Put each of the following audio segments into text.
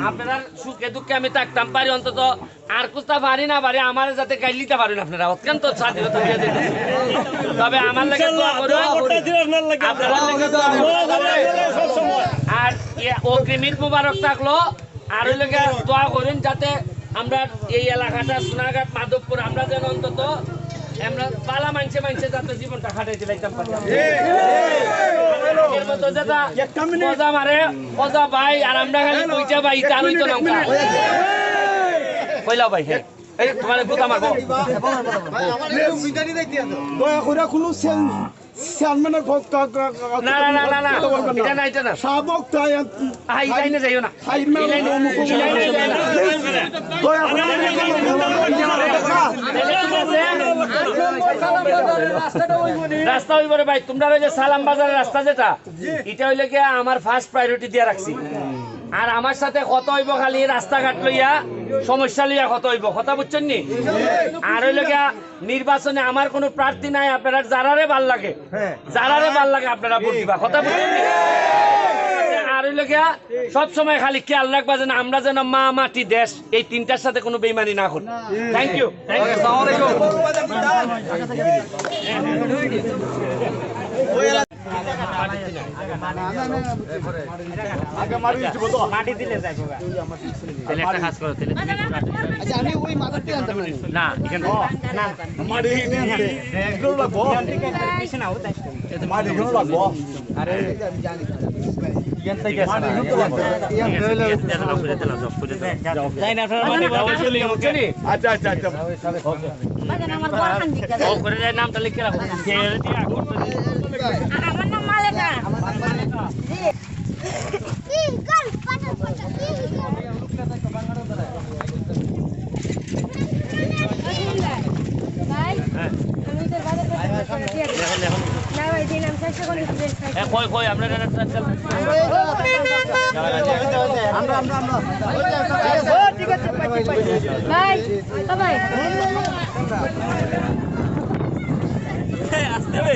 আপনারা সুখে দুঃখে আমি থাকতাম পারি অন্তত আর কোথা পারি না পারি আমার যাতে গাইলিতে পারেন আপনারা অত্যন্ত স্বাধীনতা দিয়ে দিন তবে আমার লাগে দোয়া করুন আপনারা লাগে দোয়া করুন আর অগ্রিম ঈদ মুবারক থাকলো আর ওই লাগে দোয়া করুন যাতে আমরা এই এলাকাটা সোনারঘাট মাধবপুর আমরা যেন অন্তত আমরা পালা মানছে যাতে জীবনটা খাটাইতে পারতাম এর মতো যেটা মজা মারে মজা ভাই আর আমরা খালি কইটা ভাই তার হইতো না কইলা ভাই হ্যাঁ এই তোমার কথা মারবো দয়া করে কোনো চেয়ারম্যানের না না না না না এটা না এটা না শাহবাগ তাই আই লাইনে যাইও না দয়া করে রাস্তা হইব রে ভাই তোমরা ওই যে সালাম বাজারের রাস্তা যেটা এটা হইলে কি আমার ফার্স্ট প্রায়োরিটি দিয়ে রাখছি আর আমার সাথে কত হইব খালি রাস্তাঘাট লইয়া সমস্যা লইয়া কত হইব কথা বুঝছেন নি আর হইলে গিয়া নির্বাচনে আমার কোনো প্রার্থী নাই আপনারা যারারে ভাল লাগে আপনারা ভোট দিবা কথা বুঝছেন নি আর হইলে গিয়া সবসময় খালি খেয়াল রাখবা যেন আমরা যেন মা মাটি দেশ এই তিনটার সাথে কোনো বেইমানি না করি থ্যাংক ইউ মাটি দিলে যাইবো তাহলে একটা কাজ করো তাহলে আচ্ছা আমি ওই মাথাতে আনতাম না এখানে না মাটি এনে আনতে এগুলো লাগবো পিছনে আও তাই মাটি এগুলো লাগবো আরে আমি জানি ইয়ান থেকে মাটি এগুলো লাগবো ইয়ান দিলে যাই না আপনারা মাটি বাবা চলে গেছে নি আচ্ছা আচ্ছা আচ্ছা বাজান আমার বড়খান দিকে ও করে যায় নামটা লিখে রাখো ছেড়ে দিয়া করতে আমার নাম মালেকা কি কর পাটা ভাই আমি তো বাজার করতে না ভাই দিন আমি চেষ্টা করি কই আমরা ঠিক আছে ভাই ভাই আসতে হবে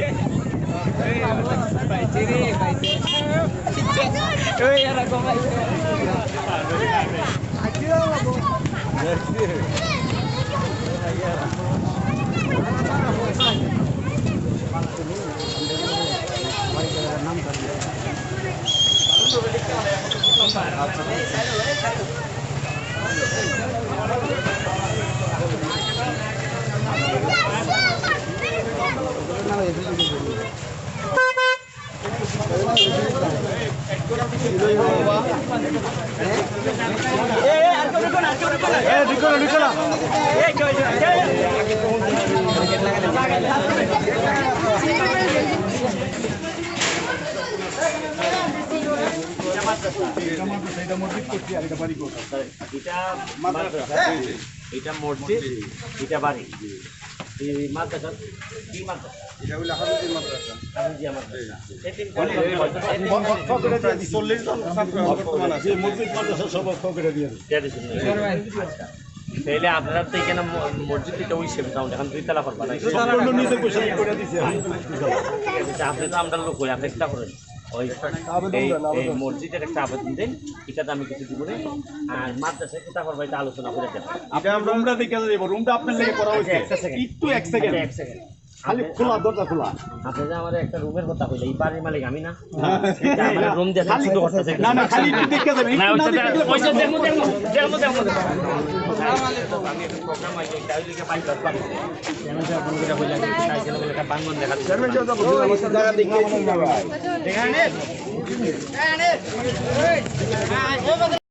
ওই এরকম ভাই এটা মসজিদ এটা বাড়ি এই মাদ্রাসা কি মাদ্রাসা এটা হলো হাফিজি মাদ্রাসা হাফিজি মাদ্রাসা এতিম করে দিয়ে 40 জন ছাত্র বর্তমান আছে মসজিদ মাদ্রাসা সব ফকরে দিয়ে আচ্ছা তাহলে আপনারা তো এখানে মসজিদটা ওই সেম দাও এখন দুই তলা করবা না সম্পূর্ণ নিচে বসে করে দিয়েছে আপনি তো আমরা লোক হই আপনি একটা করেন ওই এই মসজিদের একটা আবেদন দেন এটাতে আমি কিছু দিব না আর মাদ্রাসায় কোথা করবো এটা আলোচনা করে দেন রুমটা দেখে দেব রুমটা আপনার লেগে করা হয়েছে একটু এক সেকেন্ড খালি খোলা দরজা খোলা আপনি যে আমার একটা রুমের কথা কইলে এই বাড়ির মালিক আমি না আমার রুম দিয়ে ছোট করতেছে না না খালি একটু দেখে দেবেন না পয়সা দেখো আমি একটা প্রোগ্রাম আছে এটা হইলে কি পাইতে পারবো যেমন যে আপনি যেটা কইলেন সাইকেল একটা বাঙ্গন দেখাচ্ছি চেয়ারম্যান যে জায়গা দেখে